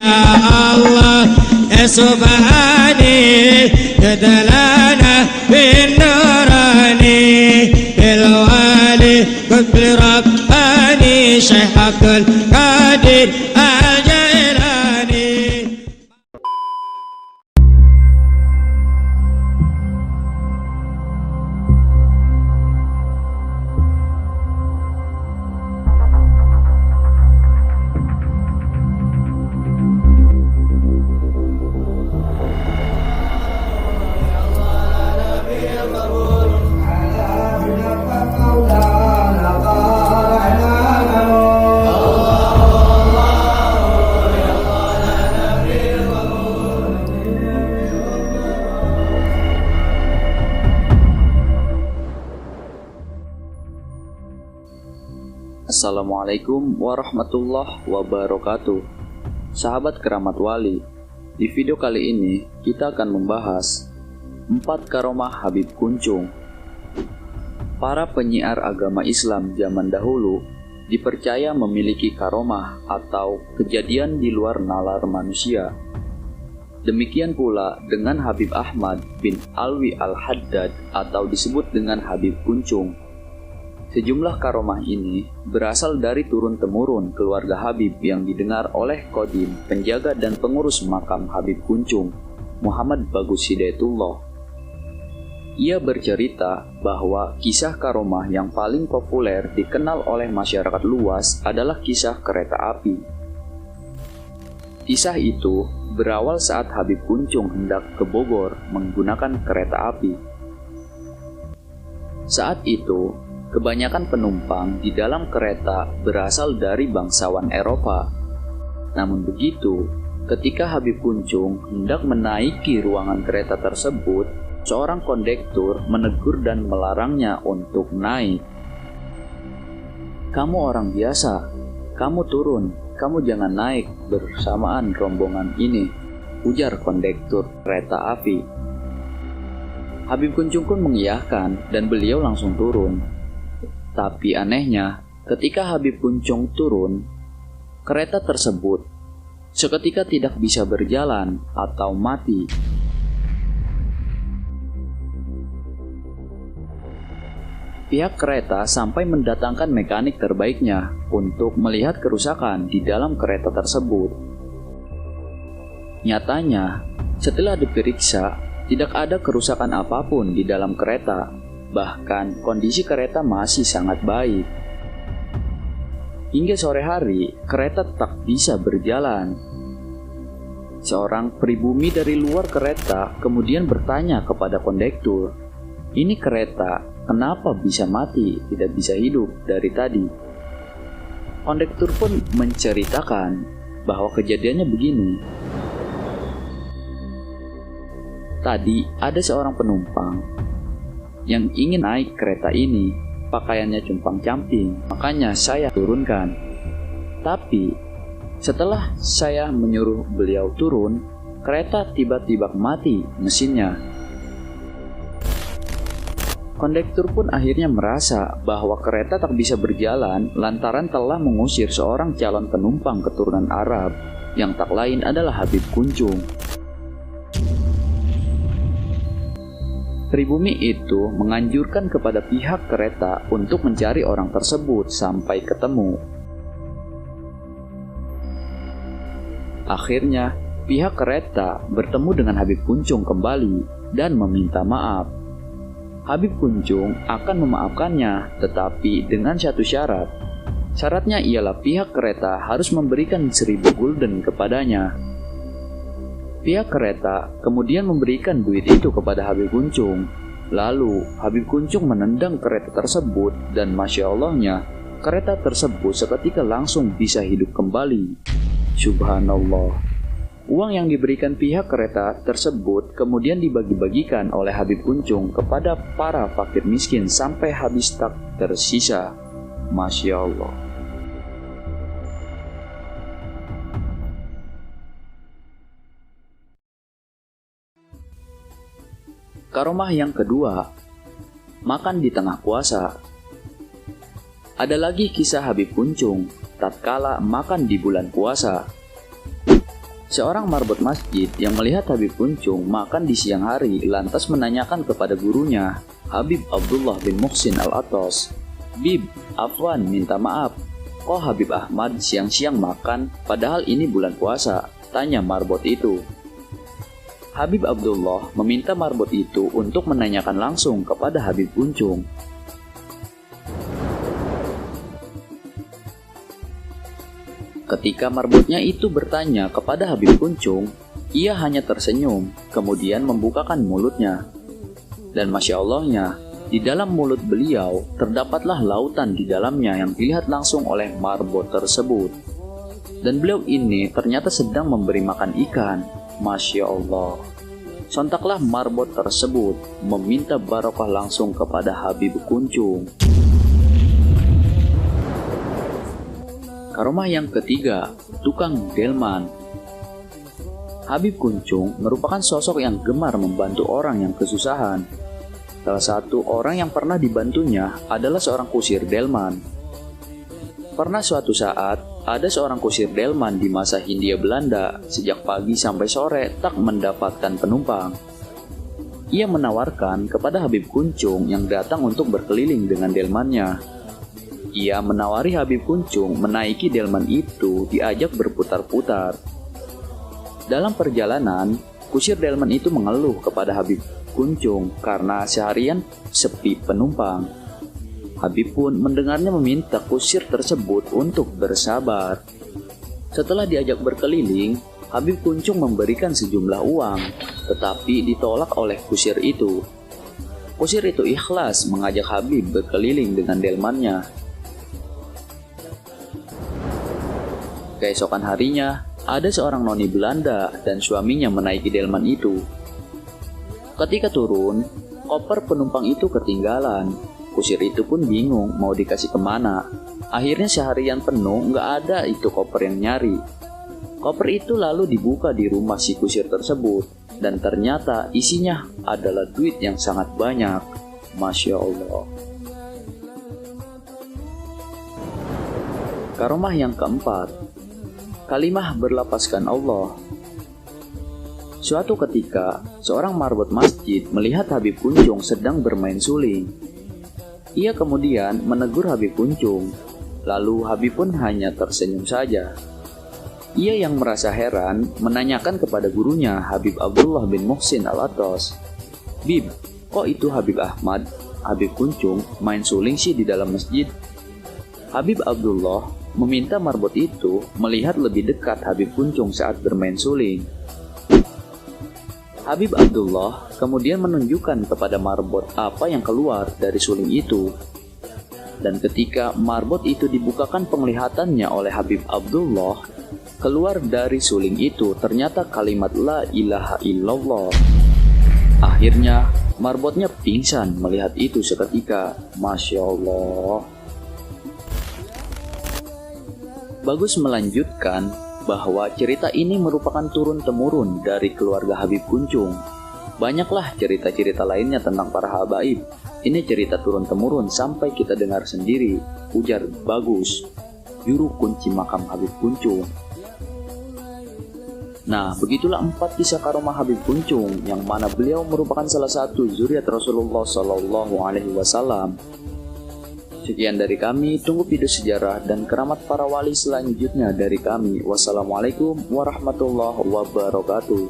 Allah subhani tadalana bin nurani bil wali qadri rabbani syaikh qadir al-jailani. Assalamualaikum warahmatullahi wabarakatuh. Sahabat keramat wali, di video kali ini kita akan membahas 4 karomah Habib Kuncung. Para penyiar agama Islam zaman dahulu dipercaya memiliki karomah atau kejadian di luar nalar manusia. Demikian pula dengan Habib Ahmad bin Alwi Al-Haddad atau disebut dengan Habib Kuncung. Sejumlah karomah ini berasal dari turun-temurun keluarga Habib yang didengar oleh Kodim, penjaga dan pengurus makam Habib Kuncung, Muhammad Bagus Hidayatullah. Ia bercerita bahwa kisah karomah yang paling populer dikenal oleh masyarakat luas adalah kisah kereta api. Kisah itu berawal saat Habib Kuncung hendak ke Bogor menggunakan kereta api. Saat itu, kebanyakan penumpang di dalam kereta berasal dari bangsawan Eropa. Namun begitu, ketika Habib Kuncung hendak menaiki ruangan kereta tersebut, seorang kondektur menegur dan melarangnya untuk naik. "Kamu orang biasa, kamu turun, kamu jangan naik bersamaan rombongan ini," ujar kondektur kereta api. Habib Kuncung pun mengiyakan dan beliau langsung turun. Tapi anehnya, ketika Habib Kuncung turun, kereta tersebut seketika tidak bisa berjalan atau mati. Pihak kereta sampai mendatangkan mekanik terbaiknya untuk melihat kerusakan di dalam kereta tersebut. Nyatanya, setelah diperiksa, tidak ada kerusakan apapun di dalam kereta. Bahkan kondisi kereta masih sangat baik. Hingga sore hari, kereta tak bisa berjalan. Seorang pribumi dari luar kereta kemudian bertanya kepada kondektur, "Ini kereta, kenapa bisa mati, tidak bisa hidup dari tadi?" Kondektur pun menceritakan bahwa kejadiannya begini. Tadi ada seorang penumpang yang ingin naik kereta ini, pakaiannya compang-camping, makanya saya turunkan. Tapi setelah saya menyuruh beliau turun, kereta tiba-tiba mati mesinnya. Kondektur pun akhirnya merasa bahwa kereta tak bisa berjalan lantaran telah mengusir seorang calon penumpang keturunan Arab yang tak lain adalah Habib Kuncung. Pribumi itu menganjurkan kepada pihak kereta untuk mencari orang tersebut sampai ketemu. Akhirnya, pihak kereta bertemu dengan Habib Kuncung kembali dan meminta maaf. Habib Kuncung akan memaafkannya, tetapi dengan satu syarat. Syaratnya ialah pihak kereta harus memberikan 1000 gulden kepadanya. Pihak kereta kemudian memberikan duit itu kepada Habib Kuncung. Lalu Habib Kuncung menendang kereta tersebut dan Masya Allahnya, kereta tersebut seketika langsung bisa hidup kembali. Subhanallah. Uang yang diberikan pihak kereta tersebut kemudian dibagi-bagikan oleh Habib Kuncung kepada para fakir miskin sampai habis tak tersisa. Masya Allah. Karomah yang kedua, makan di tengah puasa. Ada lagi kisah Habib Kuncung tatkala makan di bulan puasa. Seorang marbot masjid yang melihat Habib Kuncung makan di siang hari lantas menanyakan kepada gurunya, Habib Abdullah bin Muhsin Al-Atas, "Bib, afwan, minta maaf. Kok Habib Ahmad siang-siang makan padahal ini bulan puasa?" tanya marbot itu. Habib Abdullah meminta marbot itu untuk menanyakan langsung kepada Habib Kuncung. Ketika marbotnya itu bertanya kepada Habib Kuncung, ia hanya tersenyum, kemudian membukakan mulutnya. Dan Masya Allahnya, di dalam mulut beliau terdapatlah lautan di dalamnya yang dilihat langsung oleh marbot tersebut. Dan beliau ini ternyata sedang memberi makan ikan. Masya Allah. Sontaklah marbot tersebut meminta barokah langsung kepada Habib Kuncung. Karomah yang ketiga, tukang delman. Habib Kuncung merupakan sosok yang gemar membantu orang yang kesusahan. Salah satu orang yang pernah dibantunya adalah seorang kusir delman. Pernah suatu saat, ada seorang kusir delman di masa Hindia Belanda, sejak pagi sampai sore tak mendapatkan penumpang. Ia menawarkan kepada Habib Kuncung yang datang untuk berkeliling dengan delmannya. Ia menawari Habib Kuncung menaiki delman itu diajak berputar-putar. Dalam perjalanan, kusir delman itu mengeluh kepada Habib Kuncung karena seharian sepi penumpang. Habib pun mendengarnya meminta kusir tersebut untuk bersabar. Setelah diajak berkeliling, Habib Kuncung memberikan sejumlah uang, tetapi ditolak oleh kusir itu. Kusir itu ikhlas mengajak Habib berkeliling dengan delmannya. Keesokan harinya, ada seorang noni Belanda dan suaminya menaiki delman itu. Ketika turun, koper penumpang itu ketinggalan. Kusir itu pun bingung mau dikasih kemana. Akhirnya seharian penuh nggak ada itu koper yang nyari. Koper itu lalu dibuka di rumah si kusir tersebut. Dan ternyata isinya adalah duit yang sangat banyak. Masya Allah. Karomah yang keempat, kalimah berlapaskan Allah. Suatu ketika, seorang marbot masjid melihat Habib Kuncung sedang bermain suling. Ia kemudian menegur Habib Kuncung, lalu Habib pun hanya tersenyum saja. Ia yang merasa heran menanyakan kepada gurunya Habib Abdullah bin Muhsin Al-Atas, "Bib, kok itu Habib Ahmad, Habib Kuncung main suling sih di dalam masjid?" Habib Abdullah meminta marbot itu melihat lebih dekat Habib Kuncung saat bermain suling. Habib Abdullah kemudian menunjukkan kepada marbot apa yang keluar dari suling itu. Dan ketika marbot itu dibukakan penglihatannya oleh Habib Abdullah, keluar dari suling itu ternyata kalimat La ilaha illallah. Akhirnya marbotnya pingsan melihat itu seketika. Masya Allah. Bagus melanjutkan bahwa cerita ini merupakan turun-temurun dari keluarga Habib Kuncung. Banyaklah cerita-cerita lainnya tentang para habaib. Ini cerita turun-temurun sampai kita dengar sendiri, ujar Bagus, juru kunci makam Habib Kuncung. Nah, begitulah 4 kisah karomah Habib Kuncung, yang mana beliau merupakan salah satu zuriat Rasulullah SAW. Sekian dari kami, tunggu video sejarah dan keramat para wali selanjutnya dari kami. Wassalamualaikum warahmatullahi wabarakatuh.